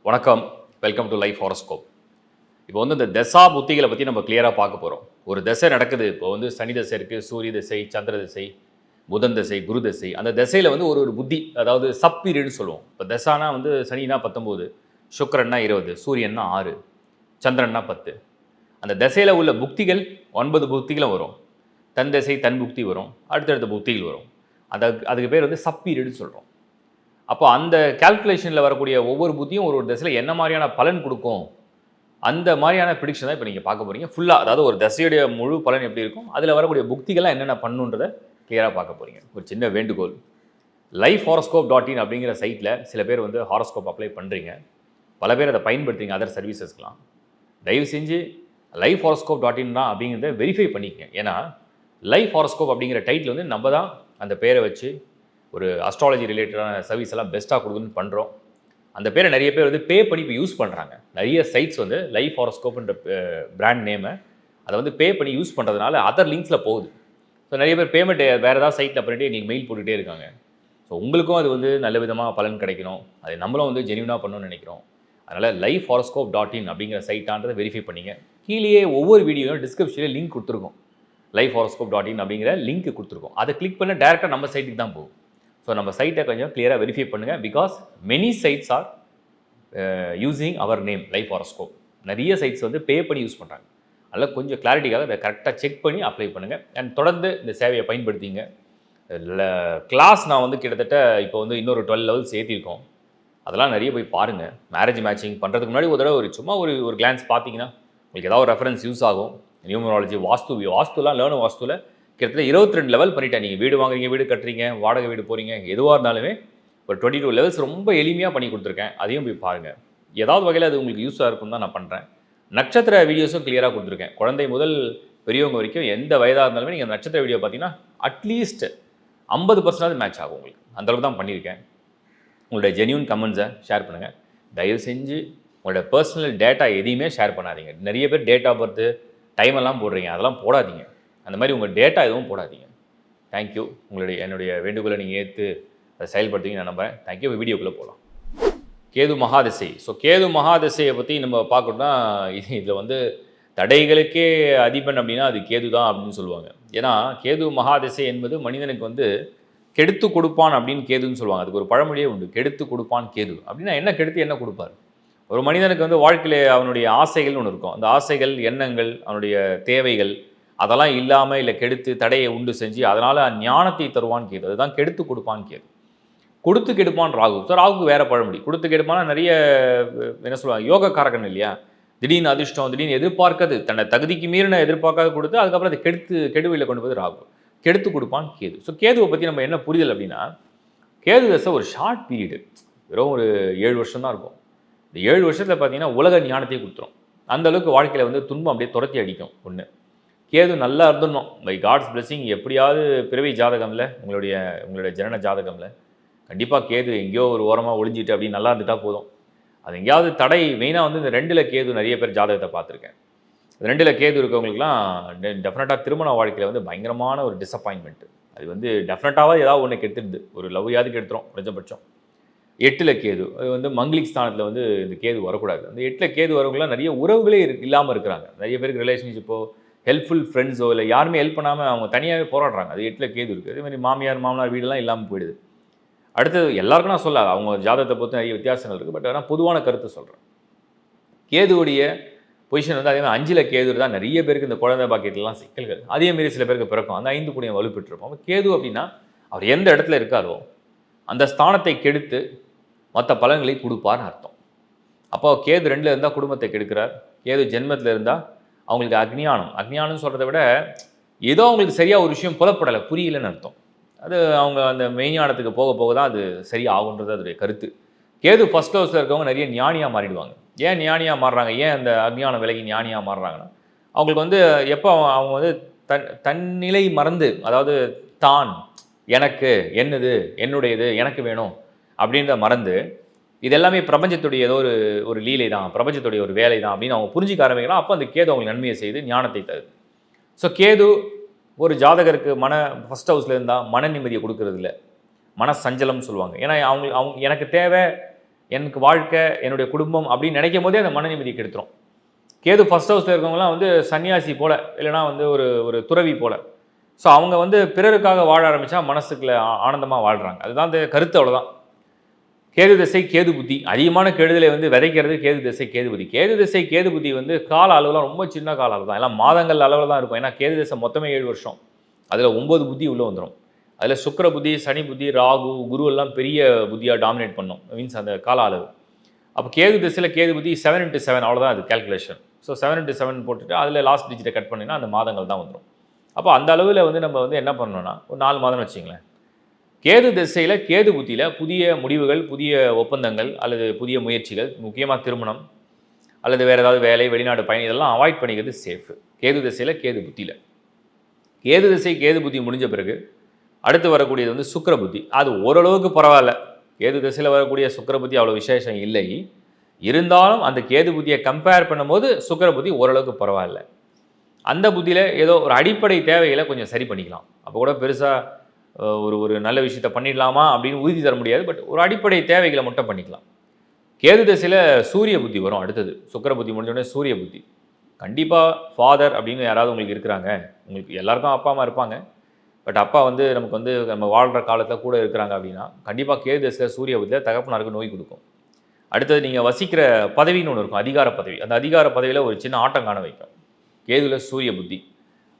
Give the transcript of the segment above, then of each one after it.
வணக்கம். Welcome to life horoscope. இப்போ வந்து இந்த தசா புத்திகளை பற்றி நம்ம கிளியராக பார்க்க போகிறோம். ஒரு தசை நடக்குது. இப்போ வந்து சனி தசை இருக்குது, சூரிய தசை, சந்திர தசை, புதன் தசை, குரு தசை. அந்த தசையில் வந்து ஒரு ஒரு புத்தி, அதாவது சப் பீரியட்னு சொல்லுவோம். இப்போ தசானா வந்து சனினா 19, சுக்கிரன்னா 20, சூரியன்னா 6, சந்திரன்னா 10. அந்த தசையில் உள்ள புக்திகள் 9 புக்திகளும் வரும். தன் தசை தன் புக்தி வரும், அடுத்தடுத்த புக்திகள் வரும். அதுக்கு பேர் வந்து சப் பீரியட்னு சொல்கிறோம். அப்போ அந்த கால்குலேஷனில் வரக்கூடிய ஒவ்வொரு புத்தியும் ஒரு ஒரு தசையில் என்ன மாதிரியான பலன் கொடுக்கும், அந்த மாதிரியான ப்ரிடிக்ஷன் தான் இப்போ நீங்கள் பார்க்க போகிறீங்க ஃபுல்லாக. அதாவது ஒரு தசையுடைய முழு பலன் எப்படி இருக்கும், அதில் வரக்கூடிய புக்திகள்லாம் என்னென்ன பண்ணுன்றதை கிளியராக பார்க்க போகிறீங்க. ஒரு சின்ன வேண்டுகோள், லைஃப் ஹாரோஸ்கோப்.in அப்படிங்கிற சைட்டில் சில பேர் வந்து ஹாரோஸ்கோப் அப்ளை பண்ணுறீங்க, பல பேர் அதை பயன்படுத்துறீங்க அதர் சர்வீசஸ்க்கெலாம். தயவு செஞ்சு லைஃப் ஹாரோஸ்கோப்.in தான் அப்படிங்கிறத வெரிஃபை பண்ணிக்கங்க. ஏன்னா லைஃப் ஹாரோஸ்கோப் அப்படிங்கிற டைட்டில் வந்து நம்ம தான் அந்த பேரை வச்சு ஒரு அஸ்ட்ராலஜி ரிலேட்டடான சர்வீஸ் எல்லாம் பெஸ்ட்டாக கொடுக்குன்னு பண்ணுறோம். அந்த பேரை நிறைய பேர் வந்து பே பண்ணி இப்போ யூஸ் பண்ணுறாங்க. நிறைய சைட்ஸ் வந்து லைஃப் ஹாரோஸ்கோப்ன்ற பிராண்ட் நேமை அதை வந்து பே பண்ணி யூஸ் பண்ணுறதுனால அதர் லிங்க்ஸில் போகுது. ஸோ நிறைய பேர் பேமெண்ட் வேறு ஏதாவது சைட்டில் பண்ணிட்டு எங்களுக்கு மெயில் போட்டுகிட்டே இருக்காங்க. ஸோ உங்களுக்கும் அது வந்து நல்ல விதமாக பலன் கிடைக்கணும், அதை நம்மளும் வந்து ஜென்யூனாக பண்ணணும்னு நினைக்கிறோம். அதனால் லைஃப் ஹாரோஸ்கோப்.in அப்படிங்கிற சைட்டான்றதை வெரிஃபை பண்ணிங்க. கீழேயே ஒவ்வொரு வீடியோவும் டிஸ்கிரிப்ஷனில் லிங்க் கொடுத்துருக்கோம். லைஃப் ஹாரோஸ்கோப்.in அப்படிங்கிற லிங்க் கொடுத்துருக்கோம். அதை கிளிக் பண்ண டேரெக்டாக நம்ம சைட்டுக்கு தான் போகும். ஸோ நம்ம சைட்டை கொஞ்சம் கிளியராக வெரிஃபை பண்ணுங்கள். Because many sites are using our name life horoscope. நிறைய சைட்ஸ் வந்து பே பண்ணி யூஸ் பண்ணுறாங்க. அதனால் கொஞ்சம் கிளாரிட்டிக்காக அதை கரெக்டாக செக் பண்ணி அப்ளை பண்ணுங்கள். அண்ட் தொடர்ந்து இந்த சேவையை பயன்படுத்திங்க. கிளாஸ் நான் வந்து கிட்டத்தட்ட இப்போ வந்து இன்னொரு 12 லெவல்ஸ் ஏற்றிருக்கோம். அதெல்லாம் நிறைய போய் பாருங்கள். மேரேஜ் மேட்சிங் பண்ணுறதுக்கு முன்னாடி ஒரு தடவை சும்மா ஒரு கிளான்ஸ் பார்த்தீங்கன்னா உங்களுக்கு ஏதாவது ரெஃபரன்ஸ் யூஸ் ஆகும். நியூமராலஜி, வாஸ்துலாம் வாஸ்துவில் கிட்டத்தட்ட 22 லெவல் பண்ணிட்டேன். நீங்கள் வீடு வாங்குறீங்க, வீடு கட்டுறீங்க, வாடகை வீடு போகிறீங்க, எதுவாக இருந்தாலுமே ஒரு 22 லெவல்ஸ் ரொம்ப எளிமையாக பண்ணி கொடுத்துருக்கேன். அதையும் போய் பாருங்கள். ஏதாவது வகையில் அது உங்களுக்கு யூஸாக இருக்கும் தான் நான் பண்ணுறேன். நட்சத்திர வீடியோஸும் கிளியராக கொடுத்துருக்கேன். குழந்தை முதல் பெரியவங்க வரைக்கும் எந்த வயதாக இருந்தாலுமே நீங்கள் நட்சத்திர வீடியோ பார்த்தீங்கன்னா அட்லீஸ்ட் 50% மேட்ச் ஆகும் உங்களுக்கு. அந்தளவுக்கு தான் பண்ணியிருக்கேன். உங்களுடைய ஜென்யூன் கமெண்ட்ஸை ஷேர் பண்ணுங்கள். தயவு செஞ்சு உங்களோட பர்சனல் டேட்டா எதையுமே ஷேர் பண்ணாதீங்க. நிறைய பேர் டேட் ஆஃப் பர்த்து டைமெல்லாம் போடுறீங்க, அதெல்லாம் போடாதீங்க. அந்த மாதிரி உங்கள் டேட்டா எதுவும் போடாதீங்க. தேங்க்யூ. என்னுடைய வேண்டுகோளை நீங்கள் ஏற்று அதை செயல்படுத்துவீங்க நான் நம்புகிறேன். தேங்க்யூ. வீடியோக்குள்ளே போகலாம். கேது மகாதிசை. ஸோ கேது மகாதிசையை பற்றி நம்ம பார்க்கணும்னா இதில் வந்து தடைகளுக்கே அதிபன் அப்படின்னா அது கேது தான் அப்படின்னு சொல்லுவாங்க. ஏன்னா கேது மகாதிசை என்பது மனிதனுக்கு வந்து கெடுத்து கொடுப்பான் அப்படின்னு கேதுன்னு சொல்லுவாங்க. அதுக்கு ஒரு பழமொழியே உண்டு, கெடுத்து கொடுப்பான் கேது. அப்படின்னா என்ன கெடுத்து என்ன கொடுப்பார்? ஒரு மனிதனுக்கு வந்து வாழ்க்கையில் அவனுடைய ஆசைகள்னு ஒன்று இருக்கும். அந்த ஆசைகள், எண்ணங்கள், அவனுடைய தேவைகள் அதெல்லாம் இல்லாமல் இல்லை கெடுத்து தடையை உண்டு செஞ்சு அதனால் ஞானத்தை தருவான்னு கேது. அதுதான் கெடுத்து கொடுப்பான்னு கேது. கொடுத்து கெடுப்பான் ராகு. ஸோ ராகுக்கு வேறு பழமொழி. கொடுத்து கெடுப்பானா நிறைய என்ன சொல்லுவாங்க, யோக காரகன் இல்லையா? திடீர்னு அதிர்ஷ்டம், திடீர்னு எதிர்பார்க்காது, தன்னை தகுதிக்கு மீறின எதிர்பார்க்காத கொடுத்து அதுக்கப்புறம் அதை கெடுவையில் கொண்டு போய் ராகு. கெடுத்து கொடுப்பான் கேது. ஸோ கேதுவை பற்றி நம்ம என்ன புரிதல் அப்படின்னா, கேது தசை ஒரு ஷார்ட் பீரியடு, வெறும் ஒரு 7 வருஷம் தான் இருக்கும். இந்த 7 வருஷத்தில் பார்த்தீங்கன்னா உலக ஞானத்தையே கொடுத்துரும். அந்தளவுக்கு வாழ்க்கையில் வந்து துன்பம் அப்படியே துரத்தி அடிக்கும். ஒன்று, கேது நல்லா இருந்துடணும். பை காட்ஸ் பிளெஸிங் எப்படியாவது பிறவி ஜாதகமில் உங்களுடைய ஜனன ஜாதகமில் கண்டிப்பாக கேது எங்கேயோ ஒரு ஓரமாக ஒளிஞ்சிட்டு அப்படின்னு நல்லா இருந்துட்டால் போதும். அது எங்கேயாவது தடை, மெயினாக வந்து இந்த 2ல் கேது நிறைய பேர் ஜாதகத்தை பார்த்துருக்கேன். 2ல் கேது இருக்கவங்களுக்குலாம் டெஃபினட்டாக திருமண வாழ்க்கையில் வந்து பயங்கரமான ஒரு டிசப்பாயின்மெண்ட்டு. அது வந்து டெஃபினட்டாக ஏதாவது ஒன்று கெடுத்துடுது. ஒரு லவ்யாவது கெடுத்துரும் குறைஞ்சபட்சம். 8ல் கேது, அது வந்து மங்கிலிக் ஸ்தானத்தில் வந்து இந்த கேது வரக்கூடாது. அந்த 8ல் கேது வரவங்களாம் நிறைய உறவுகளே இல்லாமல் இருக்கிறாங்க. நிறைய பேருக்கு ரிலேஷன்ஷிப்போ ஹெல்ப்ஃபுல் ஃப்ரெண்ட்ஸோ இல்லை யாருமே ஹெல்ப் பண்ணாமல் அவங்க தனியாகவே போராடுறாங்க. அது 8ல் கேது இருக்குது. அதேமாதிரி மாமியார் மாமனார் வீடெல்லாம் இல்லாமல் போயிடுது. அடுத்தது எல்லாருக்கும் நான் சொல்லாது, அவங்க ஜாதகத்தை பொறுத்து நிறைய வித்தியாசங்கள் இருக்குது. பட் ஆனால் பொதுவான கருத்து சொல்கிறேன். கேதுவுடைய பொசிஷன் வந்து அதேமாதிரி 5ல் கேது தான் நிறைய பேருக்கு இந்த குழந்தை பாக்கியத்துலாம் சிக்கல்கள். அதேமாரி சில பேருக்கு பிறக்கும். அந்த 5 கூடிய வலுப்பெற்றிருப்போம். கேது அப்படின்னா அவர் எந்த இடத்துல இருக்காரோ அந்த ஸ்தானத்தை கெடுத்து மற்ற பலன்களை கொடுப்பார்னு அர்த்தம். அப்போ கேது 2ல் இருந்தால் குடும்பத்தை கெடுக்கிறார். கேது ஜென்மத்தில் இருந்தால் அவங்களுக்கு அக்ஞானம்னு சொல்கிறத விட ஏதோ அவங்களுக்கு சரியாக ஒரு விஷயம் புலப்படலை, புரியலன்னு அர்த்தம். அது அவங்க அந்த மெய்ஞானத்துக்கு போக போக தான் அது சரியாகுன்றது அதோடைய கருத்து. கேது ஃபர்ஸ்ட் ஹவுஸில் இருக்கவங்க நிறைய ஞானியாக மாறிடுவாங்க. ஏன் ஞானியாக மாறுறாங்க, ஏன் அந்த அக்ஞானம் விலகி ஞானியாக மாறுறாங்கன்னா, அவங்களுக்கு வந்து எப்போ அவங்க வந்து தன்னிலை மறந்து, அதாவது தான், எனக்கு, என்னது, என்னுடையது, எனக்கு வேணும் அப்படின்ற மறந்து இதெல்லாமே பிரபஞ்சத்துடைய ஏதோ ஒரு லீலை தான், பிரபஞ்சத்துடைய ஒரு வேலை தான் அப்படின்னு அவங்க புரிஞ்சிக்க ஆரம்பிக்கலாம். அப்போ அந்த கேது அவங்களுக்கு நன்மையை செய்து ஞானத்தை தருது. ஸோ கேது ஒரு ஜாதகருக்கு ஃபர்ஸ்ட் ஹவுஸில் இருந்தால் மன நிம்மதியை கொடுக்கறது இல்லை, மன சஞ்சலம்னு சொல்லுவாங்க. ஏன்னா அவங்க எனக்கு தேவை, எனக்கு வாழ்க்கை, என்னுடைய குடும்பம் அப்படின்னு நினைக்கும் போதே அந்த மன நிம்மதி கெடுத்துரும். கேது ஃபர்ஸ்ட் ஹவுஸில் இருக்கவங்கலாம் வந்து சன்னியாசி போல, இல்லைனா வந்து ஒரு ஒரு துறவி போல. ஸோ அவங்க வந்து பிறருக்காக வாழ ஆரம்பித்தா மனசுக்குள்ள ஆனந்தமாக வாழ்கிறாங்க. அதுதான் அந்த கருத்து, அவ்வளோதான். கேது திசை கேது புத்தி அதிகமான கெடுதலை வந்து விதைக்கிறது கேது திசை கேது புத்தி. கேது திசை கேது புத்தி வந்து கால அளவுலாம் ரொம்ப சின்ன கால அளவு தான். எல்லாம் மாதங்கள் அளவில் தான் இருக்கும். ஏன்னா கேது திசை மொத்தமே 7 வருஷம். அதில் 9 புத்தி உள்ளே வந்துடும். அதில் சுக்கிர புத்தி, சனி புத்தி, ராகு, குரு எல்லாம் பெரிய புத்தியாக டாமினேட் பண்ணும். மீன்ஸ் அந்த கால அளவு. அப்போ கேது திசையில் கேது புத்தி 7x7 அவ்வளோதான் அது கேல்குலேஷன். ஸோ 7x7 போட்டுட்டு அதில் லாஸ்ட் டிஜிட்டை கட் பண்ணினா அந்த மாதங்கள் தான் வந்துடும். அப்போ அந்த அளவில் வந்து நம்ம வந்து என்ன பண்ணணும்னா ஒரு 4 மாதம்னு வச்சுங்களேன். கேது திசையில் கேது புத்தியில் புதிய முடிவுகள், புதிய ஒப்பந்தங்கள் அல்லது புதிய முயற்சிகள், முக்கியமாக திருமணம் அல்லது வேறு ஏதாவது வேலை, வெளிநாடு பயணம் இதெல்லாம் அவாய்ட் பண்ணிக்கிறது சேஃபு. கேது திசையில் கேது புத்தியில். கேது திசை கேது புத்தி முடிஞ்ச பிறகு அடுத்து வரக்கூடியது வந்து சுக்கிர புத்தி. அது ஓரளவுக்கு பரவாயில்ல. கேது திசையில் வரக்கூடிய சுக்கிர புத்தி அவ்வளோ விசேஷம் இல்லை. இருந்தாலும் அந்த கேது புத்தியை கம்பேர் பண்ணும்போது சுக்கிர புத்தி ஓரளவுக்கு பரவாயில்ல. அந்த புத்தியில் ஏதோ ஒரு அடிப்படை தேவைகளை கொஞ்சம் சரி பண்ணிக்கலாம். அப்போ கூட பெருசாக ஒரு நல்ல விஷயத்த பண்ணிடலாமா அப்படின்னு உறுதி தர முடியாது. பட் ஒரு அடிப்படை தேவைகளை மட்டும் பண்ணிக்கலாம். கேது திசையில் சூரிய புத்தி வரும் அடுத்தது. சுக்கிர புத்தி முடிஞ்சோடனே சூரிய புத்தி. கண்டிப்பாக ஃபாதர் அப்படின்னு யாராவது உங்களுக்கு இருக்கிறாங்க. உங்களுக்கு எல்லாருக்கும் அப்பா அம்மா இருப்பாங்க. பட் அப்பா வந்து நமக்கு வந்து நம்ம வாழ்கிற காலத்தில் கூட இருக்கிறாங்க அப்படின்னா கண்டிப்பாக கேது திசையில் சூரிய புத்தியில் தகப்பனாருக்கு நோய் கொடுக்கும். அடுத்தது நீங்கள் வசிக்கிற பதவின்னு ஒன்று இருக்கும், அதிகார பதவி. அந்த அதிகார பதவியில் ஒரு சின்ன ஆட்டம் காண வைக்கும் கேதுவில் சூரிய புத்தி.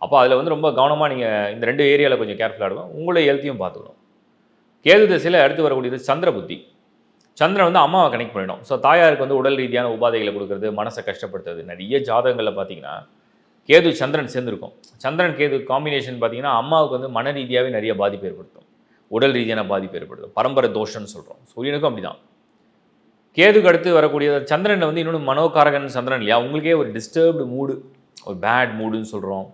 அப்போ அதில் வந்து ரொம்ப கவனமாக நீங்கள் இந்த 2 ஏரியாவில் கொஞ்சம் கேர்ஃபுல்லாக இருக்கும். உங்களுடைய ஹெல்த்தையும் பார்த்துக்கணும். கேது திசையில் அடுத்து வரக்கூடியது சந்திர புத்தி. சந்திரன் வந்து அம்மாவை கனெக்ட் பண்ணிடும். ஸோ தாயாருக்கு வந்து உடல் ரீதியான உபாதைகளை கொடுக்குறது, மனசை கஷ்டப்படுத்துறது. நிறைய ஜாதகங்களில் பார்த்தீங்கன்னா கேது சந்திரன் சேர்ந்துருக்கும். சந்திரன் கேது காம்பினேஷன் பார்த்தீங்கன்னா அம்மாவுக்கு வந்து மன ரீதியாகவே நிறைய பாதிப்பு ஏற்படுத்தும், உடல் ரீதியான பாதிப்பு ஏற்படுத்தும். பரம்பரை தோஷம்னு சொல்கிறோம். சூரியனுக்கும் அப்படி தான். கேதுக்கு அடுத்து வரக்கூடிய சந்திரன் வந்து இன்னொன்று மனோகாரகன் சந்திரன் இல்லையா, உங்களுக்கே ஒரு டிஸ்டர்ப்டு மூடு, ஒரு பேட் மூடுன்னு சொல்கிறோம்.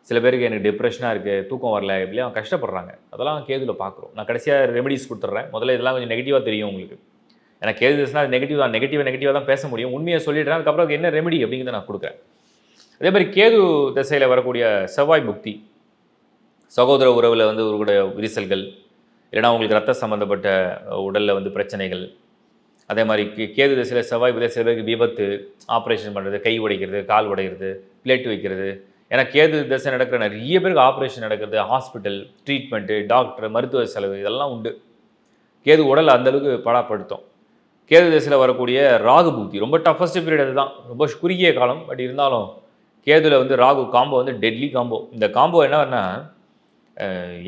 சில பேருக்கு எனக்கு டிப்ரெஷனாக இருக்குது, தூக்கம் வரல, இப்படிலாம் கஷ்டப்படுறாங்க. அதெல்லாம் கேதுவில் பார்க்குறோம். நான் கடைசியாக ரெமெடிஸ் கொடுத்துட்றேன். முதல்ல இதெல்லாம் கொஞ்சம் நெகட்டிவாக தெரியும் உங்களுக்கு. ஏன்னா கேது திசைனா அது நெகட்டிவ் தான். நெகட்டிவாக தான் பேச முடியும். உண்மையை சொல்லிடுறேன். அதுக்கப்புறம் என்ன ரெமெடி அப்படிங்கிறத நான் கொடுக்குறேன். அதே மாதிரி கேது திசையில் வரக்கூடிய செவ்வாய் புக்தி, சகோதர உறவில் வந்து ஒரு விரிசல்கள், இல்லைனா உங்களுக்கு ரத்த சம்மந்தப்பட்ட உடலில் வந்து பிரச்சனைகள். அதே மாதிரி கேது திசையில் செவ்வாய் புத்தி சில பேருக்கு விபத்து, ஆப்ரேஷன் பண்ணுறது, கை உடைக்கிறது, கால் உடைக்கிறது, பிளேட் வைக்கிறது. ஏன்னா கேது திசை நடக்கிற நிறைய பேருக்கு ஆப்ரேஷன் நடக்கிறது, ஹாஸ்பிட்டல் ட்ரீட்மெண்ட்டு, டாக்டர், மருத்துவ செலவு இதெல்லாம் உண்டு. கேது உடல் அந்தளவுக்கு படாப்படுத்தும். கேது திசையில் வரக்கூடிய ராகு புக்தி ரொம்ப டஃபஸ்ட் பீரியட். அதுதான் ரொம்ப குறுகிய காலம். பட் இருந்தாலும் கேதுவில் வந்து ராகு காம்போ வந்து டெட்லி காம்போ. இந்த காம்போ என்னன்னா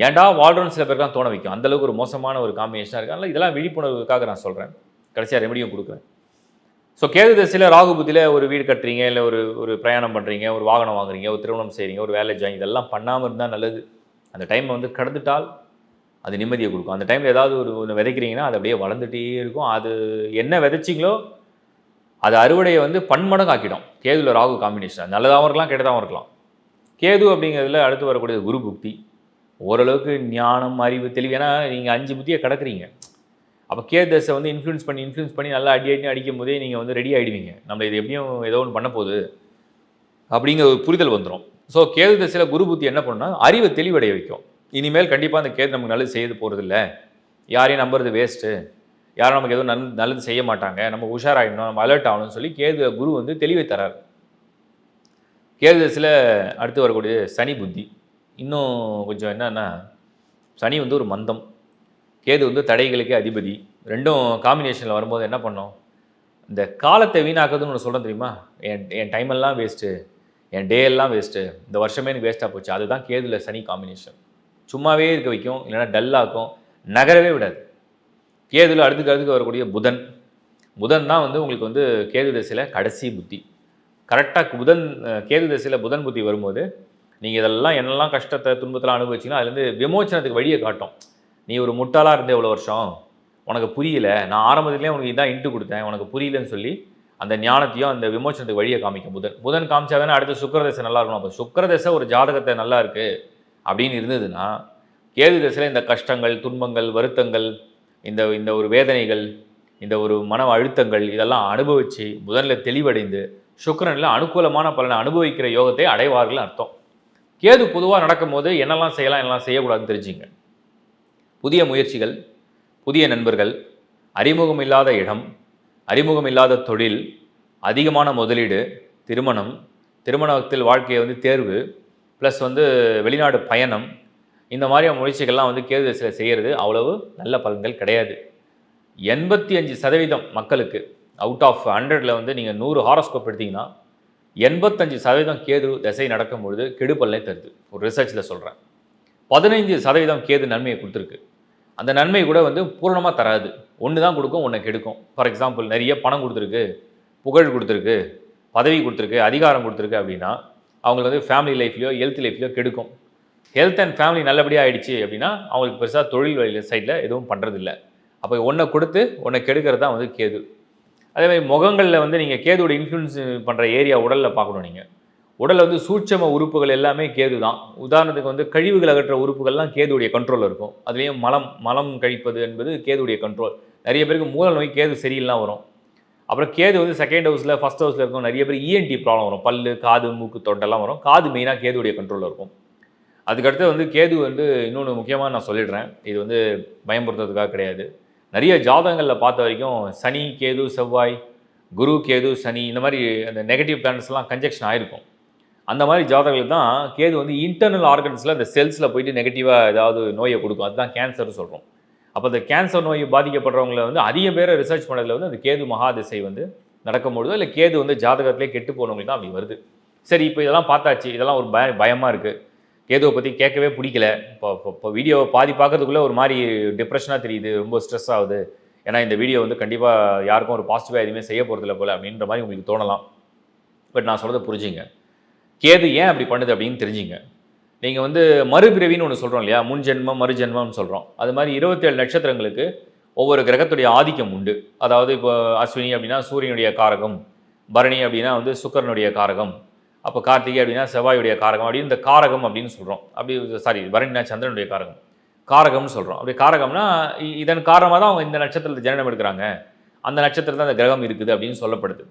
ஏன்டா வாழ்றோன்னு சில பேருக்குலாம் தோண வைக்கும். அந்தளவுக்கு ஒரு மோசமான ஒரு காம்பினேஷனாக இருக்குது. அதனால் இதெல்லாம் விழிப்புணர்வுக்காக நான் சொல்கிறேன். கடைசியாக ரெமடியும் கொடுக்குறேன். ஸோ கேது திசையில் ராகு புத்தியில் ஒரு வீடு கட்டுறீங்க, இல்லை ஒரு பிரயாணம் பண்ணுறீங்க, ஒரு வாகனம் வாங்குறீங்க, ஒரு திருமணம் செய்கிறீங்க, ஒரு வேலை ஜாயின், இதெல்லாம் பண்ணாமல் இருந்தால் நல்லது. அந்த டைமை வந்து கடந்துட்டால் அது நிம்மதியை கொடுக்கும். அந்த டைமில் ஏதாவது ஒன்று விதைக்கிறீங்கன்னா அது அப்படியே வளர்ந்துகிட்டே இருக்கும். அது என்ன விதைச்சிங்களோ அது அறுவடையை வந்து பன்மடங்கு ஆக்கிடும். கேதுவில் ராகு காம்பினேஷன் நல்லதாகவும் இருக்கலாம், கெட்டதாகவும் இருக்கலாம். கேது அப்படிங்கிறதுல அடுத்து வரக்கூடியது குரு புக்தி. ஓரளவுக்கு ஞானம், அறிவு, தெளிவு. ஏன்னா நீங்கள் 5 புத்தியை கடக்குறீங்க. அப்போ கேது தசை வந்து இன்ஃப்ளூன்ஸ் பண்ணி நல்லா அடிக்கும் போதே நீங்கள் வந்து ரெடி ஆகிடுவீங்க. நம்ம இது எப்படியும் ஏதோ ஒன்று பண்ண போகுது அப்படிங்கிற ஒரு புரிதல் வந்துடும். ஸோ கேது தசையில் குரு புத்தி என்ன பண்ணுன்னா அறிவை தெளிவடைய வைக்கும். இனிமேல் கண்டிப்பாக அந்த கேது நமக்கு நல்லது செய்து போகிறதில்ல, யாரையும் நம்புறது வேஸ்ட்டு, யாரும் நமக்கு எதுவும் நல்லது செய்ய மாட்டாங்க, நம்ம உஷாராகிடணும், நம்ம அலர்ட் ஆகணும்னு சொல்லி குரு வந்து தெளிவை தரார். கேது தசையில் அடுத்து வரக்கூடிய சனி புத்தி. இன்னும் கொஞ்சம் என்னன்னா, சனி வந்து ஒரு மந்தம், கேது வந்து தடைகளுக்கே அதிபதி. ரெண்டும் காம்பினேஷனில் வரும்போது என்ன பண்ணோம், இந்த காலத்தை வீணாக்குதுன்னு ஒன்று சொல்கிறேன் தெரியுமா. என் டைமெல்லாம் வேஸ்ட்டு, என் டே எல்லாம் வேஸ்ட்டு, இந்த வருஷமே எனக்கு வேஸ்ட்டாக போச்சு. அதுதான் கேதுவில் சனி காம்பினேஷன். சும்மாவே இருக்க வைக்கும், இல்லைனா டல்லாக்கும், நகரவே விடாது. கேதுவில் அடுத்துக்கு வரக்கூடிய புதன் தான் வந்து உங்களுக்கு வந்து கேது திசையில் கடைசி புத்தி. கரெக்டாக கேது திசையில் புதன் புத்தி வரும்போது நீங்கள் இதெல்லாம் என்னெல்லாம் கஷ்டத்தை துன்பத்தெல்லாம் அனுபவிச்சிங்கன்னா அதுலேருந்து விமோச்சனத்துக்கு வழியை காட்டும். நீ ஒரு முட்டாளாக இருந்த இவ்வளோ வருஷம், உனக்கு புரியல, நான் ஆரம்பத்துலேயே உனக்கு இதான் இன்ட்டு கொடுத்தேன், உனக்கு புரியலன்னு சொல்லி அந்த ஞானத்தையும் அந்த விமோச்சனத்துக்கு வழியை காமிக்கும் புதன் காமிச்சா தானே அடுத்து சுக்கிரதசை நல்லா இருக்கணும். அப்போ சுக்கிரதசை ஒரு ஜாதகத்தை நல்லா இருக்குது அப்படின்னு இருந்ததுன்னா கேது திசையில் இந்த கஷ்டங்கள், துன்பங்கள், வருத்தங்கள், இந்த ஒரு வேதனைகள், இந்த ஒரு மன அழுத்தங்கள் இதெல்லாம் அனுபவித்து புதனில் தெளிவடைந்து சுக்கிரனில் அனுகூலமான பலனை அனுபவிக்கிற யோகத்தை அடைவார்கள் அர்த்தம். கேது பொதுவாக நடக்கும்போது என்னெல்லாம் செய்யலாம், என்னெல்லாம் செய்யக்கூடாதுன்னு தெரிஞ்சுங்க. புதிய முயற்சிகள், புதிய நண்பர்கள், அறிமுகம் இல்லாத இடம், அறிமுகம் இல்லாத தொழில், அதிகமான முதலீடு, திருமணம், திருமணத்தில் வாழ்க்கையை வந்து தேர்வு, ப்ளஸ் வந்து வெளிநாடு பயணம், இந்த மாதிரியான முயற்சிகள்லாம் வந்து கேது திசையில் செய்கிறது அவ்வளவு நல்ல பலன்கள் கிடையாது. 85% மக்களுக்கு அவுட் ஆஃப் 100ல் வந்து நீங்கள் 100 ஹாரோஸ்கோப் எடுத்தீங்கன்னா 85% கேது திசை நடக்கும்பொழுது கெடு பலனை தருது. ஒரு ரிசர்ச்சில் சொல்கிறேன். 15% கேது நன்மையை கொடுத்துருக்கு. அந்த நன்மை கூட வந்து பூரணமாக தராது. ஒன்று தான் கொடுக்கும், ஒன்று கெடுக்கும். ஃபார் எக்ஸாம்பிள் நிறைய பணம் கொடுத்துருக்கு, புகழ் கொடுத்துருக்கு, பதவி கொடுத்துருக்கு, அதிகாரம் கொடுத்துருக்கு அப்படின்னா அவங்களுக்கு வந்து ஃபேமிலி லைஃப்லையோ ஹெல்த் லைஃப்லையோ கெடுக்கும். ஹெல்த் அண்ட் ஃபேமிலி நல்லபடியாக ஆகிடுச்சு அப்படின்னா அவங்களுக்கு பெருசாக தொழில் வழி சைடில் எதுவும் பண்ணுறதில்ல. அப்போ ஒன்றை கொடுத்து ஒன்றை கெடுக்கிறது தான் வந்து கேது. அதேமாதிரி முகங்களில் வந்து நீங்கள் கேதுவோட இன்ஃப்ளூன்ஸ் பண்ணுற ஏரியா உடலில் பார்க்கணும். நீங்கள் உடலில் வந்து சூட்சம உறுப்புகள் எல்லாமே கேது தான். உதாரணத்துக்கு வந்து கழிவுகள் அகற்ற உறுப்புகள்லாம் கேதுடைய கண்ட்ரோலில் இருக்கும். அதுலேயும் மலம் கழிப்பது என்பது கேதுடைய கண்ட்ரோல். நிறைய பேருக்கு மூல நோய் கேது சரியில்லாம் வரும். அப்புறம் கேது வந்து செகண்ட் ஹவுஸில் ஃபஸ்ட் ஹவுஸில் இருக்கும். நிறைய பேர் இஎன்டி ப்ராப்ளம் வரும். பல்லு, காது, மூக்கு, தொண்டெல்லாம் வரும். காது மெயினாக கேதுடைய கண்ட்ரோலில் இருக்கும். அதுக்கடுத்து வந்து கேது வந்து இன்னொன்று முக்கியமாக நான் சொல்லிடுறேன். இது வந்து பயன்படுத்துறதுக்காக கிடையாது. நிறைய ஜாதகங்களில் பார்த்த வரைக்கும் சனி, கேது, செவ்வாய், குரு, கேது, சனி இந்த மாதிரி அந்த நெகட்டிவ் பிளானட்ஸ்லாம் கன்ஜெக்ஷன் ஆகிருக்கும். அந்த மாதிரி ஜாதகங்கள் தான் கேது வந்து இன்டர்னல் ஆர்கன்ஸில் அந்த செல்ஸில் போயிட்டு நெகட்டிவாக ஏதாவது நோயை கொடுக்கும். அதுதான் கேன்சர்னு சொல்கிறோம். அப்போ அந்த கேன்சர் நோய் பாதிக்கப்படுறவங்களை வந்து அதிக பேரை ரிசர்ச் பண்ணதில் வந்து அந்த கேது மகாதிசை வந்து நடக்கும்பொழுதோ இல்லை கேது வந்து ஜாதகத்திலே கெட்டு போனவங்களுக்கு தான் அப்படி வருது. சரி, இப்போ இதெல்லாம் பார்த்தாச்சு. இதெல்லாம் ஒரு பயமாக இருக்குது. கேதுவை பற்றி கேட்கவே பிடிக்கல. இப்போ வீடியோவை பாதி பார்க்கறதுக்குள்ளே ஒரு மாதிரி டிப்ரெஷனாக தெரியுது, ரொம்ப ஸ்ட்ரெஸ் ஆகுது. ஏன்னா இந்த வீடியோ வந்து கண்டிப்பாக யாருக்கும் ஒரு பாசிட்டிவாக எதுவுமே செய்ய போகிறதில்ல போல் அப்படின்ற மாதிரி உங்களுக்கு தோணலாம். பட் நான் சொல்கிறத புரிஞ்சுங்க. கேது ஏன் அப்படி பண்ணுது அப்படின்னு தெரிஞ்சுங்க. நீங்கள் வந்து மறுபிறவின்னு ஒன்று சொல்கிறோம் இல்லையா, முன்ஜென்மம் மறுஜென்மம்னு சொல்கிறோம். அது மாதிரி 27 நட்சத்திரங்களுக்கு ஒவ்வொரு கிரகத்துடைய ஆதிக்கம் உண்டு. அதாவது இப்போ அஸ்வினி அப்படின்னா சூரியனுடைய காரகம், பரணி அப்படின்னா வந்து சுக்கரனுடைய காரகம், அப்போ கார்த்திகை அப்படின்னா செவ்வாயுடைய காரகம் அப்படின்னு இந்த காரகம் அப்படின்னு சொல்கிறோம். அப்படி பரணினா சந்திரனுடைய காரகம்னு சொல்கிறோம். அப்படி காரகம்னா இதன் காரணமாக தான் அவங்க இந்த நட்சத்திரத்தில் ஜனனம் எடுக்கிறாங்க, அந்த நட்சத்திரத்தில் அந்த கிரகம் இருக்குது அப்படின்னு சொல்லப்படுது.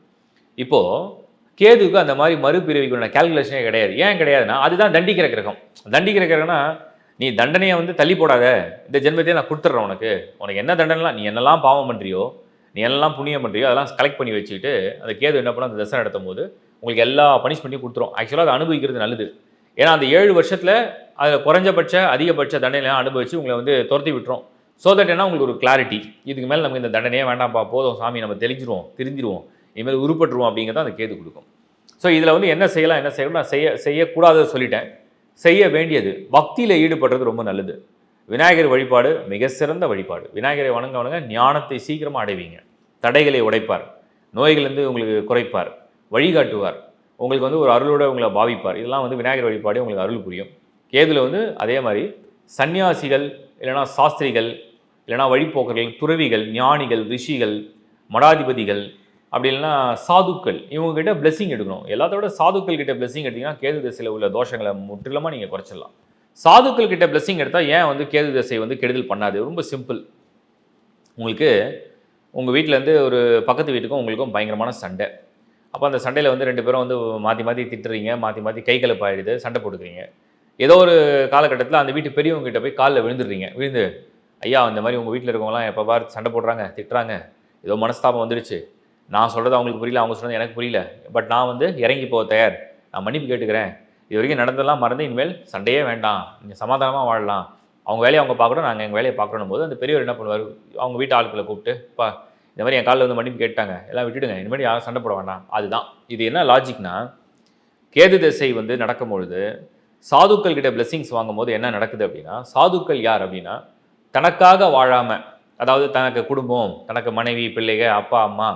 இப்போது கேதுக்கு அந்த மாதிரி மறுபிறவிக்குள்ள கால்குலேஷனே கிடையாது. ஏன் கிடையாதுன்னா அதுதான் தண்டிக்கிற கிரகம். தண்டிக்கிற கிரகம்னா நீ தண்டனையை வந்து தள்ளி போடாத, இந்த ஜென்மத்தையே நான் கொடுத்துட்றேன் உனக்கு என்ன தண்டனைலாம், நீ என்னெல்லாம் பாவம் பண்ணுறியோ, நீ என்னெல்லாம் புண்ணியம் பண்ணுறியோ அதெல்லாம் கலெக்ட் பண்ணி வச்சுக்கிட்டு அந்த கேது என்ன பண்ண அந்த தசை நடத்தும் போது உங்களுக்கு எல்லா பனிஷ்மெண்ட்டையும் கொடுத்துரும். ஆக்சுவலாக அதை அனுபவிக்கிறது நல்லது. ஏன்னா அந்த 7 வருஷத்தில் அதில் குறைஞ்சபட்ச அதிகபட்ச தண்டனைலாம் அனுபவிச்சு உங்களை வந்து துரத்தி விட்டுரும். ஸோ தட் என்ன உங்களுக்கு ஒரு கிளாரிட்டி, இதுக்கு மேலே நமக்கு இந்த தண்டனையே வேண்டாம்ப்பா, போதும் சாமி, நம்ம தெரிஞ்சிருவோம், இனிமேல் உருப்பட்டுருவோம் அப்படிங்கிறத அந்த கேது கொடுக்கும். ஸோ இதில் வந்து என்ன செய்யலாம் என்ன செய்யணும், நான் செய்யக்கூடாது சொல்லிட்டேன். செய்ய வேண்டியது பக்தியில் ஈடுபடுறது ரொம்ப நல்லது. விநாயகர் வழிபாடு மிக சிறந்த வழிபாடு. விநாயகரை வணங்க ஞானத்தை சீக்கிரமாக அடைவீங்க. தடைகளை உடைப்பார், நோய்கள் உங்களுக்கு குறைப்பார், வழிகாட்டுவார், உங்களுக்கு வந்து ஒரு அருளோட உங்களை பாவிப்பார். இதெல்லாம் வந்து விநாயகர் வழிபாடு உங்களுக்கு அருள் புரியும். கேதுல வந்து அதே மாதிரி சன்னியாசிகள் இல்லைனா சாஸ்திரிகள் இல்லைனா வழிபோக்கர்கள், துறவிகள், ஞானிகள், ரிஷிகள், மடாதிபதிகள், அப்படி இல்லைன்னா சாதுக்கள், இவங்ககிட்ட பிளெஸிங் எடுக்கணும். எல்லாத்தோட சாதுக்கள் கிட்ட பிளெஸிங் எடுத்தீங்கன்னா கேது திசையில் உள்ள தோஷங்களை முற்றிலுமாக நீங்கள் குறைச்சிடலாம். சாதுக்கள் கிட்ட பிளெஸிங் எடுத்தால் ஏன் வந்து கேது திசை வந்து கெடுதல் பண்ணாது? ரொம்ப சிம்பிள். உங்களுக்கு உங்கள் வீட்டிலேருந்து ஒரு பக்கத்து வீட்டுக்கும் உங்களுக்கும் பயங்கரமான சண்டை. அப்போ அந்த சண்டையில் வந்து 2 பேரும் வந்து மாற்றி திட்டுறீங்க, மாற்றி கை கலப்பாயிடுது, சண்டை போட்டுக்கிறீங்க. ஏதோ ஒரு காலகட்டத்தில் அந்த வீட்டு பெரியவங்ககிட்ட போய் காலில் விழுந்து ஐயா, அந்த மாதிரி உங்கள் வீட்டில் இருக்கவங்களாம் எப்போ பார்த்து சண்டை போடுறாங்க, திட்டுறாங்க, ஏதோ மனஸ்தாபம் வந்துடுச்சு, நான் சொல்கிறது அவங்களுக்கு புரியல, அவங்க சொல்கிறது எனக்கு புரியல, பட் நான் வந்து இறங்கி போக தயார், நான் மன்னிப்பு கேட்டுக்கிறேன், இது வரைக்கும் நடந்ததெல்லாம் மறந்து இனிமேல் சண்டையே வேண்டாம், நீங்கள் சமாதானமாக வாழலாம், அவங்க வேலையை அவங்க பார்க்கணும், நாங்கள் எங்கள் வேலையை பார்க்கணும் போது அந்த பெரியவர் என்ன பண்ணுவார், அவங்க வீட்டு ஆட்களை கூப்பிட்டு, இந்த மாதிரி என் காலில் வந்து மன்னிப்பு கேட்டாங்க, எல்லாம் விட்டுடுங்க, இனிமேல் யாரும் சண்டை போட வேண்டாம். அதுதான் இது. என்ன லாஜிக்னா, கேது திசை வந்து நடக்கும்பொழுது சாதுக்கள் கிட்ட பிளெஸிங்ஸ் வாங்கும்போது என்ன நடக்குது அப்படின்னா, சாதுக்கள் யார் அப்படின்னா தனக்காக வாழாமல், அதாவது தனக்கு குடும்பம், தனக்கு மனைவி, பிள்ளைகள், அப்பா அம்மா,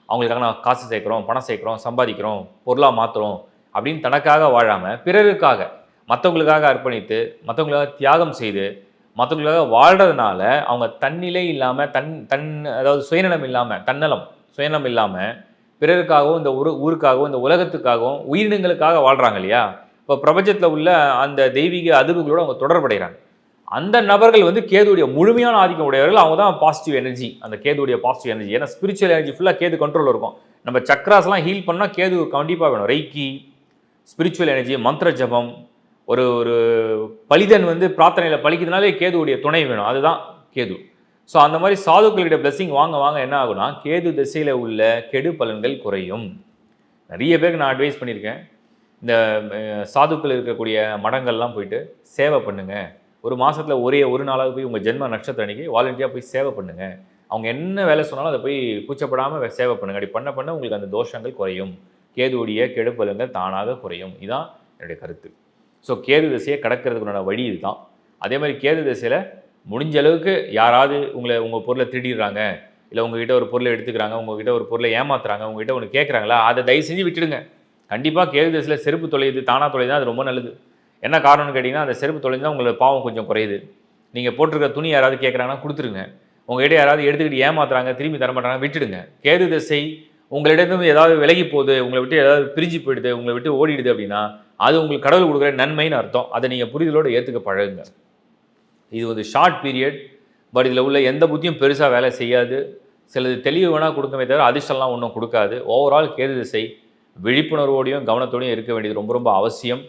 அவங்களுக்காக நான் காசு சேர்க்குறோம், பணம் சேர்க்குறோம், சம்பாதிக்கிறோம், பொருளாக மாற்றுறோம் அப்படின்னு தனக்காக வாழாமல் பிறருக்காக, மற்றவங்களுக்காக அர்ப்பணித்து, மற்றவங்களுக்காக தியாகம் செய்து, மற்றவங்களுக்காக வாழ்கிறதுனால அவங்க தன்னிலை இல்லாமல் அதாவது சுயநலம் இல்லாமல், சுயநலம் இல்லாமல் பிறருக்காகவும் இந்த ஊருக்காகவும் இந்த உலகத்துக்காகவும் உயிரினங்களுக்காக வாழ்கிறாங்க இல்லையா. இப்போ பிரபஞ்சத்தில் உள்ள அந்த தெய்வீக அதிர்வுகளோடு அவங்க தொடர்படைகிறாங்க. அந்த நபர்கள் வந்து கேதுடைய முழுமையான ஆதிக்கம் உடையவர்கள். அவங்க தான் பாசிட்டிவ் எனர்ஜி, அந்த கேதுடைய பாசிட்டிவ் எனர்ஜி. ஏன்னா ஸ்பிரிச்சுவல் எனர்ஜி ஃபுல்லாக கேது கண்ட்ரோலில் இருக்கும். நம்ம சக்ராஸ்லாம் ஹீல் பண்ணால் கேது கண்டிப்பாக வேணும். ரைக்கி, ஸ்பிரிச்சுவல் எனர்ஜி, மந்திர ஜபம், ஒரு பலிதன் வந்து பிரார்த்தனையில் பலிக்கிறதுனாலே கேதுவுடைய துணை வேணும். அதுதான் கேது. ஸோ அந்த மாதிரி சாதுக்களிட பிளெஸிங் வாங்க வாங்க என்ன ஆகும்னா கேது திசையில் உள்ள கெடு பலன்கள் குறையும். நிறைய பேருக்கு நான் அட்வைஸ் பண்ணியிருக்கேன், இந்த சாதுக்கள் இருக்கக்கூடிய மடங்கள்லாம் போயிட்டு சேவை பண்ணுங்கள். ஒரு மாதத்தில் ஒரே ஒரு நாளாக போய் உங்கள் ஜென்ம நட்சத்திரம் அன்றைக்கி வாலண்டியாக போய் சேவை பண்ணுங்கள். அவங்க என்ன வேலை சொன்னாலும் அதை போய் கூச்சப்படாமல் சேவை பண்ணுங்கள். அப்படி பண்ண பண்ண உங்களுக்கு அந்த தோஷங்கள் குறையும், கேதுவுடைய கெடு பலன்கள் தானாக குறையும். இதுதான் என்னுடைய கருத்து. ஸோ கேது திசையை கடக்கிறதுக்குண்டான வழி இதுதான். அதே மாதிரி கேது திசையில் முடிஞ்ச அளவுக்கு யாராவது உங்கள் பொருளை திருடிடுறாங்க, இல்லை உங்ககிட்ட ஒரு பொருளை எடுத்துக்கிறாங்க, உங்ககிட்ட ஒரு பொருளை ஏமாத்துறாங்க, உங்ககிட்ட ஒன்று கேட்குறாங்களா, அதை தயவு செஞ்சு விட்டுடுங்க. கண்டிப்பாக கேது திசையில் செருப்பு தொலையுது, தானாக தொலையுது, அது ரொம்ப நல்லது. என்ன காரணம்னு கேட்டிங்கன்னா, அந்த செருப்பு தொலைஞ்சால் உங்களோட பாவம் கொஞ்சம் குறையுது. நீங்கள் போட்டிருக்க துணி யாராவது கேட்குறாங்கன்னா கொடுத்துருங்க. உங்கள்கிட்ட யாராவது எடுத்துக்கிட்டு ஏமாத்துறாங்க, திரும்பி தரமாட்டாங்க, விட்டுடுங்க. கேது திசை உங்களிடம் ஏதாவது விலகி போகுது, உங்களை விட்டு ஏதாவது பிரிஞ்சு போயிடுது, உங்களை விட்டு ஓடிடுது அப்படின்னா அது உங்களுக்கு கடவுள் கொடுக்குற நன்மைன்னு அர்த்தம். அதை நீங்கள் புரிதலோடு ஏற்றுக்க பழகுங்க. இது ஒரு ஷார்ட் பீரியட், பட் இதில் உள்ள எந்த புத்தியும் பெருசாக வேலை செய்யாது. சிலது தெளிவு வேணால் கொடுக்கவே தவிர அதிர்ஷ்டம்லாம் ஒன்றும் கொடுக்காது. ஓவரால் கேது திசை விழிப்புணர்வோடையும் கவனத்தோடையும் இருக்க வேண்டியது ரொம்ப ரொம்ப அவசியம்.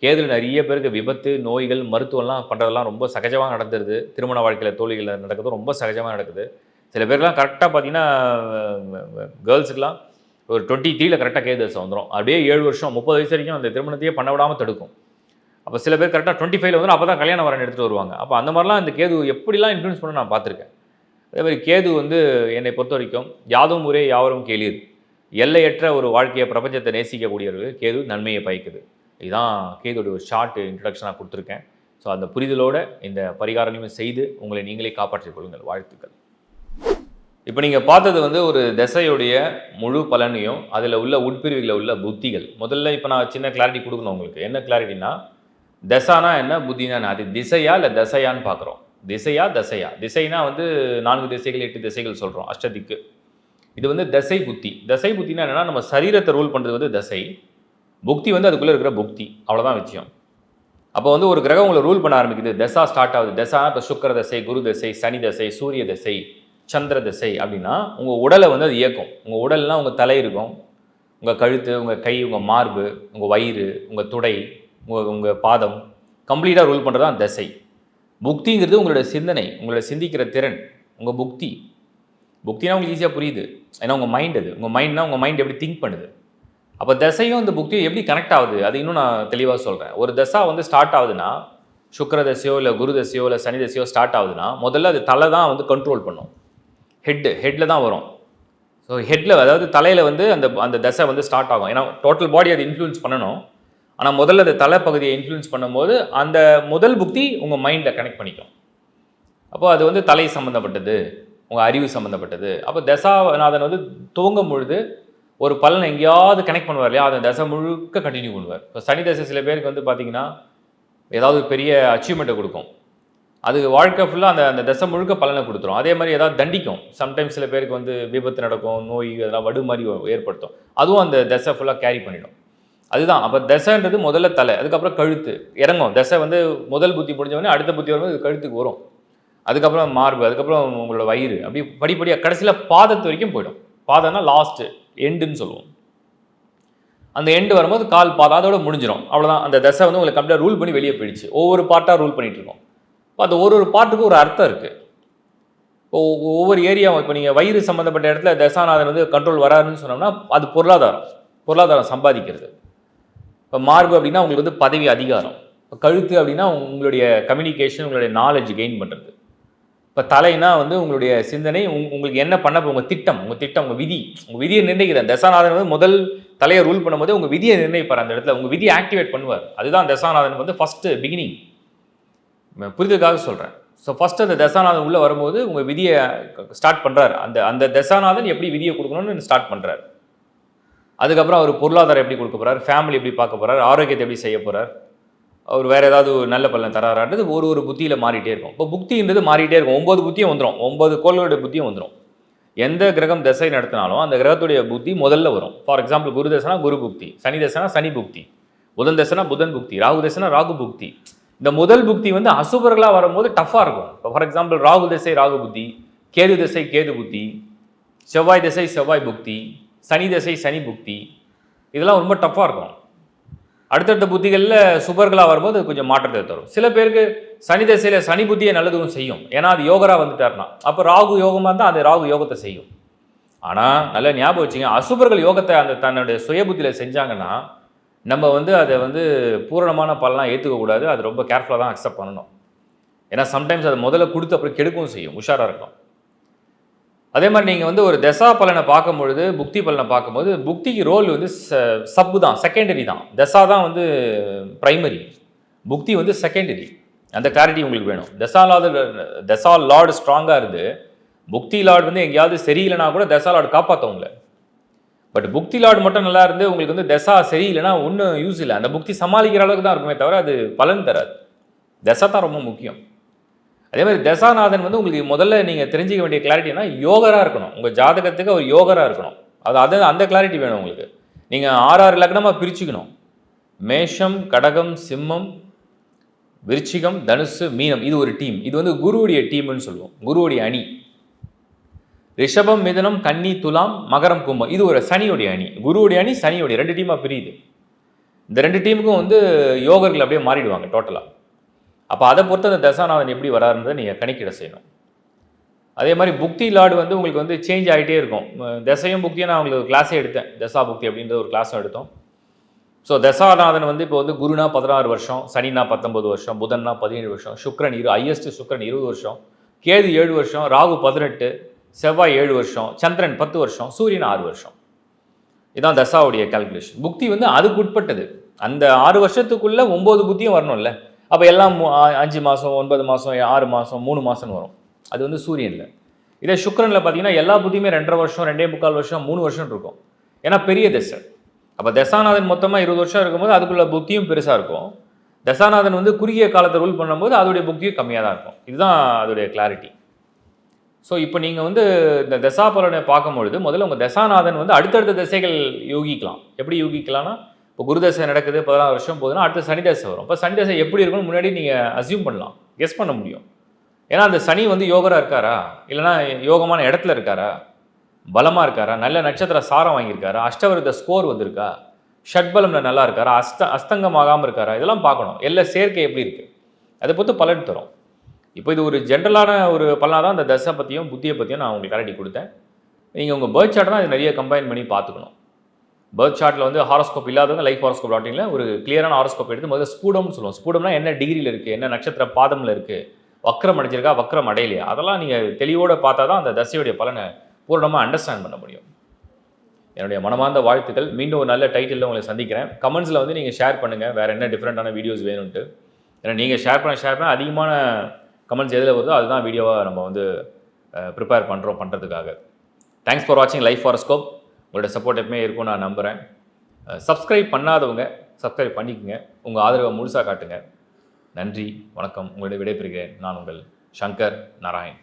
கேதுல நிறைய பேருக்கு விபத்து, நோய்கள், மருத்துவம்லாம் பண்ணுறதெல்லாம் ரொம்ப சகஜமாக நடந்துருது. திருமண வாழ்க்கையில் தோல்விகள் நடக்குது, ரொம்ப சகஜமாக நடக்குது. சில பேர்லாம் கரெக்டாக பார்த்தீங்கன்னா கேர்ள்ஸுக்கெலாம் ஒரு 23 கரெக்டாக கேது தசை வந்துடும். அப்படியே 7 வருஷம் 30 வயசு வரைக்கும் அந்த திருமணத்தையே பண்ண விடாமல் தடுக்கும். அப்போ சில பேர் கரெக்டாக 25 வந்துடும், அப்போ தான் கல்யாணம் வரன்னு எடுத்துகிட்டு வருவாங்க. அப்போ அந்த மாதிரிலாம் இந்த கேது எப்படிலாம் இன்ஃப்ளூன்ஸ் பண்ண நான் பார்த்துருக்கேன். அதே மாதிரி கேது என்னை பொறுத்த வரைக்கும் யாதும் ஊரே யாவரும் கேளீர், எல்லையற்ற ஒரு வாழ்க்கையை பிரபஞ்சத்தை நேசிக்கக்கூடியவர்கள் கேது நன்மையை பயக்குது. இதுதான் கேதுடைய ஒரு ஷார்ட் இன்ட்ரடக்ஷனாக கொடுத்துருக்கேன். ஸோ அந்த புரிதலோடு இந்த பரிகாரங்களையும் செய்து உங்களை நீங்களே காப்பாற்றிக் கொள்ளுங்கள். வாழ்த்துக்கள். இப்போ நீங்கள் பார்த்தது ஒரு திசையுடைய முழு பலனையும் அதில் உள்ள உட்பிரிவுகளில் உள்ள புத்திகள். முதல்ல இப்போ நான் சின்ன கிளாரிட்டி கொடுக்கணும் உங்களுக்கு. என்ன கிளாரிட்டினா, தசானா என்ன, புத்தினா என்ன, அது திசையா இல்லை தசையான்னு பார்க்குறோம். திசையா தசையா, திசைனா 4 திசைகள் 8 திசைகள் சொல்கிறோம், அஷ்டதிக்கு. இது தசை புத்தி. தசை புத்தினா என்னென்னா, நம்ம சரீரத்தை ரூல் பண்ணுறது தசை, புக்தி அதுக்குள்ளே இருக்கிற புக்தி, அவ்வளோதான் விஷயம். அப்போ ஒரு கிரகம் உங்களை ரூல் பண்ண ஆரம்பிக்குது, தசா ஸ்டார்ட் ஆகுது. தசானா இப்போ சுக்கர தசை, குரு தசை, சனி தசை, சூரிய தசை, சந்திர தசை அப்படின்னா உங்கள் உடலை அது இயக்கும். உங்கள் உடல்னால் உங்கள் தலை இருக்கும், உங்கள் கழுத்து, உங்கள் கை, உங்கள் மார்பு, உங்கள் வயிறு, உங்கள் துடை, உங்கள் பாதம் கம்ப்ளீட்டாக ரூல் பண்ணுறது தான் தசை. புக்திங்கிறது உங்களுடைய சிந்தனை, உங்களோட சிந்திக்கிற திறன், உங்கள் புக்தி. புக்தினா உங்களுக்கு ஈஸியாக புரியுது, ஏன்னா உங்கள் மைண்ட் அது. உங்கள் மைண்ட்னா உங்கள் மைண்ட் எப்படி திங்க் பண்ணுது. அப்போ தசையும் இந்த புக்தியும் எப்படி கனெக்ட் ஆகுது, அது இன்னும் நான் தெளிவாக சொல்கிறேன். ஒரு தசா ஸ்டார்ட் ஆகுதுன்னா, சுக்கர தசையோ இல்லை குரு தசையோ இல்லை சனி தசையோ ஸ்டார்ட் ஆகுதுன்னா, முதல்ல அது தலை தான் கண்ட்ரோல் பண்ணும். ஹெட்டில் தான் வரும். ஸோ ஹெட்டில், அதாவது தலையில் அந்த தசை ஸ்டார்ட் ஆகும். ஏன்னா டோட்டல் பாடி அது இன்ஃப்ளூயன்ஸ் பண்ணணும். ஆனால் முதல்ல அந்த தலைப்பகுதியை இன்ஃப்ளூயன்ஸ் பண்ணும்போது அந்த முதல் புக்தி உங்கள் மைண்டில் கனெக்ட் பண்ணிக்கும். அப்போ அது தலை சம்மந்தப்பட்டது, உங்கள் அறிவு சம்மந்தப்பட்டது. அப்போ தசாநாதன் துவங்கும் பொழுது ஒரு பலனை எங்கேயாவது கனெக்ட் பண்ணுவார் இல்லையா, அதை தசை முழுக்க கண்டினியூ பண்ணுவார். இப்போ சனி தசை சில பேருக்கு பார்த்தீங்கன்னா ஏதாவது பெரிய அச்சீவ்மெண்ட்டை கொடுக்கும், அது வாழ்க்கை ஃபுல்லாக அந்த தசை முழுக்க பலனை கொடுத்துரும். அதே மாதிரி ஏதாவது தண்டிக்கும். சம்டைம்ஸ் சில பேருக்கு விபத்து நடக்கும், நோய், அதெல்லாம் வடு மாதிரி ஏற்படுத்தும். அதுவும் அந்த தசை ஃபுல்லாக கேரி பண்ணிடும். அதுதான். அப்போ தசைன்றது முதல்ல தலை, அதுக்கப்புறம் கழுத்து இறங்கும். தசை முதல் புத்தி முடிஞ்சவொடனே அடுத்த புத்தி வரும்போது கழுத்துக்கு வரும், அதுக்கப்புறம் மார்பு, அதுக்கப்புறம் உங்களோட வயிறு, அப்படி படிப்படியாக கடைசியில் பாதத்து வரைக்கும் போயிடும். பாதம்னா லாஸ்ட்டு எண்டுன்னு சொல்லுவோம். அந்த எண்டு வரும்போது கால் பாதம் அதோட முடிஞ்சிடும். அவ்வளோதான். அந்த தசை உங்களை கம்ப்ளீட்டாக ரூல் பண்ணி வெளியே போயிடுச்சு. ஒவ்வொரு பார்ட்டாக ரூல் பண்ணிகிட்டு இருக்கோம். இப்போ அது ஒரு பாட்டுக்கும் ஒரு அர்த்தம் இருக்குது. இப்போ ஒவ்வொரு ஏரியாவும், இப்போ நீங்கள் வயிறு சம்மந்தப்பட்ட இடத்துல தசாநாதன் கண்ட்ரோல் வராதுன்னு சொன்னோம்னா அது பொருளாதாரம் சம்பாதிக்கிறது. இப்போ மார்பு அப்படின்னா உங்களுக்கு பதவி அதிகாரம். இப்போ கழுத்து அப்படின்னா உங்களுடைய கம்யூனிகேஷன், உங்களுடைய நாலேஜ் கெயின் பண்ணுறது. இப்போ தலைனா உங்களுடைய சிந்தனை, உங்களுக்கு என்ன பண்ண உங்கள் திட்டம், உங்கள் விதி, உங்கள் விதியை நிர்ணயிக்கிறார். தசாநாதன் முதல் தலையை ரூல் பண்ணும்போது உங்கள் விதியை நிர்ணயிப்பார். அந்த இடத்துல உங்கள் விதியை ஆக்டிவேட் பண்ணுவார். அதுதான் தசாநாதன் ஃபஸ்ட்டு பிகினிங். புரிதலுக்காக சொல்கிறேன். ஸோ ஃபஸ்ட்டு அந்த தசாநாதன் உள்ளே வரும்போது உங்கள் விதியை ஸ்டார்ட் பண்ணுறாரு. அந்த தசாநாதன் எப்படி விதியை கொடுக்கணும்னு ஸ்டார்ட் பண்ணுறாரு. அதுக்கப்புறம் அவர் பொருளாதாரம் எப்படி கொடுக்க போகிறார், ஃபேமிலி எப்படி பார்க்க போகிறார், ஆரோக்கியத்தை எப்படி செய்ய போகிறார், அவர் வேறு ஏதாவது நல்ல பலன் தராறான்றது ஒரு புத்தியில் மாறிட்டே இருக்கும். இப்போ புத்தின்றது மாறிட்டே இருக்கும். 9 புத்தியும் வந்துடும், 9 கோள்களுடைய புத்தியும் வந்துடும். எந்த கிரகம் தசை நடத்தினாலும் அந்த கிரகத்துடைய புத்தி முதல்ல வரும். ஃபார் எக்ஸாம்பிள் குரு தசைனா குரு புக்தி, சனி தசைனா சனி புக்தி, புதன் தசைனா புதன் புக்தி, ராகு தசைனா ராகு புக்தி. இந்த முதல் புக்தி அசுபர்களாக வரும்போது டஃப்பாக இருக்கும். இப்போ ஃபார் எக்ஸாம்பிள் ராகு திசை ராகு புத்தி, கேது திசை கேது புத்தி, செவ்வாய் திசை செவ்வாய் புக்தி, சனி திசை சனி புக்தி, இதெல்லாம் ரொம்ப டஃப்பாக இருக்கும். அடுத்தடுத்த புத்திகளில் சுபர்களாக வரும்போது கொஞ்சம் மாற்றத்தை தரும். சில பேருக்கு சனி தசையில் சனி புத்தியை நல்லதும் செய்யும். ஏன்னா அது யோகரா வந்துட்டார்னா. அப்போ ராகு யோகமாக இருந்தால் அந்த ராகு யோகத்தை செய்யும். ஆனால் நல்லா ஞாபகம் வச்சுங்க, அசுபர்கள் யோகத்தை அந்த தன்னுடைய சுய புத்தியில் செஞ்சாங்கன்னா நம்ம வந்து அதை வந்து பூரணமான பலனாக ஏற்றுக்கக்கூடாது. அது ரொம்ப கேர்ஃபுல்லாக தான் அக்செப்ட் பண்ணணும். ஏன்னா சம்டைம்ஸ் அதை முதல்ல கொடுத்து அப்புறம் கெடுக்கவும் செய்யும். உஷாராக இருக்கும். அதே மாதிரி நீங்கள் வந்து ஒரு தசா பலனை பார்க்கும்பொழுது, புக்தி பலனை பார்க்கும்போது, புக்திக்கு ரோல் வந்து சப்பு தான், செகண்டரி தான். தசா தான் வந்து ப்ரைமரி, புக்தி வந்து செகண்டரி. அந்த கிளாரிட்டி உங்களுக்கு வேணும். தசா லார்டு ஸ்ட்ராங்காக இருந்து புக்தி லார்டு வந்து எங்கேயாவது சரியில்லைனா கூட தசா லார்டு காப்பாற்றவங்கள. பட் புக்தி லார்டு மட்டும் நல்லா இருந்து உங்களுக்கு வந்து தசா சரியில்லைனா ஒன்றும் யூஸ் இல்லை. அந்த புக்தி சமாளிக்கிற அளவுக்கு தான் இருக்குமே தவிர அது பலன் தராது. தசா தான் ரொம்ப முக்கியம். அதே மாதிரி தசாநாதன் வந்து உங்களுக்கு முதல்ல நீங்கள் தெரிஞ்சிக்க வேண்டிய கிளாரிட்டினா யோகராக இருக்கணும். உங்கள் ஜாதகத்துக்கு அவர் யோகராக இருக்கணும். அந்த கிளாரிட்டி வேணும் உங்களுக்கு. நீங்கள் 6 லக்னமாக பிரிச்சுக்கணும். மேஷம், கடகம், சிம்மம், விருச்சிகம், தனுசு, மீனம். இது ஒரு டீம். இது வந்து குருவுடைய டீம்னு சொல்லுவோம். குருவுடைய அணி. ரிஷபம், மிதுனம், கன்னி, துலாம், மகரம், கும்பம். இது ஒரு சனியுடைய அணி. குருவுடைய அணி சனியுடைய 2 டீமாக பிரியுது. இந்த 2 டீமுக்கும் வந்து யோகர்கள் அப்படியே மாறிடுவாங்க டோட்டலாக. அப்போ அதை பொறுத்து அந்த தசாநாதன் எப்படி வராருன்றதை நீங்கள் கணக்கிட செய்யணும். அதே மாதிரி புக்தி லார்டு வந்து உங்களுக்கு வந்து சேஞ்ச் ஆகிட்டே இருக்கும். தசையும் புக்தியும் நான் உங்களுக்கு கிளாஸே எடுத்தேன். தசா புக்தி அப்படின்ற ஒரு கிளாஸும் எடுத்தோம். ஸோ தசாநாதன் வந்து இப்போ வந்து குருனா 16 வருஷம், சனினா 19 வருஷம், புதன்னா 17 வருஷம், சுக்ரன் ஹையஸ்ட் சுக்ரன் 20 வருஷம், கேது 7 வருஷம், ராகு 18, செவ்வாய் 7 வருஷம், சந்திரன் 10 வருஷம், சூரியன் 6 வருஷம். இதுதான் தசாவுடைய கால்குலேஷன். புக்தி வந்து அதுக்கு உட்பட்டது. அந்த 6 வருஷத்துக்குள்ளே 9 புத்தியும் வரணும்ல. அப்போ எல்லாம் 5 மாதம், 9 மாதம், 6 மாதம், 3 மாதம்னு வரும். அது வந்து சூரியனில். இதே சுக்ரனில் பார்த்தீங்கன்னா எல்லா புத்தியுமே 2.5 வருஷம், 2.25 வருஷம், 3 வருஷம் இருக்கும். ஏன்னா பெரிய தசை. அப்போ தசாநாதன் மொத்தமாக 20 வருஷம் இருக்கும்போது அதுக்குள்ள புத்தியும் பெருசாக இருக்கும். தசாநாதன் வந்து குறுகிய காலத்தை ரூல் பண்ணும்போது அதோடைய புத்தியும் கம்மியாக தான் இருக்கும். இதுதான் அதோடைய கிளாரிட்டி. ஸோ இப்போ நீங்கள் வந்து இந்த தசா பலனை பார்க்கும்பொழுது முதல்ல உங்கள் தசாநாதன் வந்து அடுத்தடுத்த திசைகள் யோகிக்கலாம். எப்படி யோகிக்கலாம்னா, இப்போ குரு தசை நடக்குது 16 வருஷம் போகுதுன்னா அடுத்த சனி தசை வரும். இப்போ சனி தசை எப்படி இருக்குன்னு முன்னாடி நீங்கள் அசியூம் பண்ணலாம், கெஸ் பண்ண முடியும். ஏன்னா அந்த சனி வந்து யோகராக இருக்காரா, இல்லைனா யோகமான இடத்துல இருக்காரா, பலமாக இருக்காரா, நல்ல நட்சத்திர சாரம் வாங்கியிருக்காரா, அஷ்டவருத்த ஸ்கோர் வந்திருக்கா, ஷட்பலமில் நல்லா இருக்காரா, அஸ்தங்கமாகாமல் இருக்காரா, இதெல்லாம் பார்க்கணும். எல்லா சேர்க்கை எப்படி இருக்குது அதை பொறுத்து பலன் தரும். இப்போ இது ஒரு ஜென்ரலான ஒரு பலனாக தான் இந்த தசை பற்றியும் புத்தியை பற்றியும் நான் உங்களுக்கு கிளாரிட்டி கொடுத்தேன். நீங்கள் உங்கள் பேர்த் சார்ட் தான் இது நிறைய கம்பைன் பண்ணி பார்த்துக்கணும். பேர்த் சார்ட்டில் வந்து ஹாரோஸ்கோப் இல்லாதவங்க லைஃப் ஹாரோஸ்கோப் டாட்டிங்கில் ஒரு கிளியரான ஹாரோஸ்கோப் எடுத்து முதல்ல ஸ்பூடம்னு சொல்லுவோம். ஸ்பூடம்னா என்ன டிகிரியில் இருக்குது, என்ன நட்சத்திர பாதமில் இருக்குது, வக்ரம் அடைஞ்சிருக்கா, வக்ரம் அடையலையா, அதெல்லாம் நீங்கள் தெளிவோடு பார்த்தா தான் அந்த தசையுடைய பலனை பூரணமாக அண்டர்ஸ்டாண்ட் பண்ண முடியும். என்னுடைய மனமார்ந்த வாழ்த்துக்கள். மீண்டும் ஒரு நல்ல டைட்டிலில் உங்களை சந்திக்கிறேன். கமெண்ட்ஸில் வந்து நீங்கள் ஷேர் பண்ணுங்கள் வேறு என்ன டிஃப்ரெண்ட்டான வீடியோஸ் வேணும்ன்ட்டு. ஏன்னா நீங்கள் ஷேர் பண்ண அதிகமான கமெண்ட்ஸ் எதில் வருதோ அதுதான் வீடியோவாக நம்ம வந்து ப்ரிப்பேர் பண்ணுறதுக்காக. தேங்க்ஸ் ஃபார் வாட்சிங் லைஃப் ஹாரோஸ்கோப். உங்களோட சப்போர்ட் எப்பவுமே இருக்கும்னு நான் நம்புகிறேன். சப்ஸ்கிரைப் பண்ணாதவங்க சப்ஸ்கிரைப் பண்ணிக்கோங்க. உங்கள் ஆதரவை முழுசாக காட்டுங்க. நன்றி, வணக்கம். உங்களுடைய விடைபெறுகிறேன். நான் உங்கள் சங்கர் நாராயண்.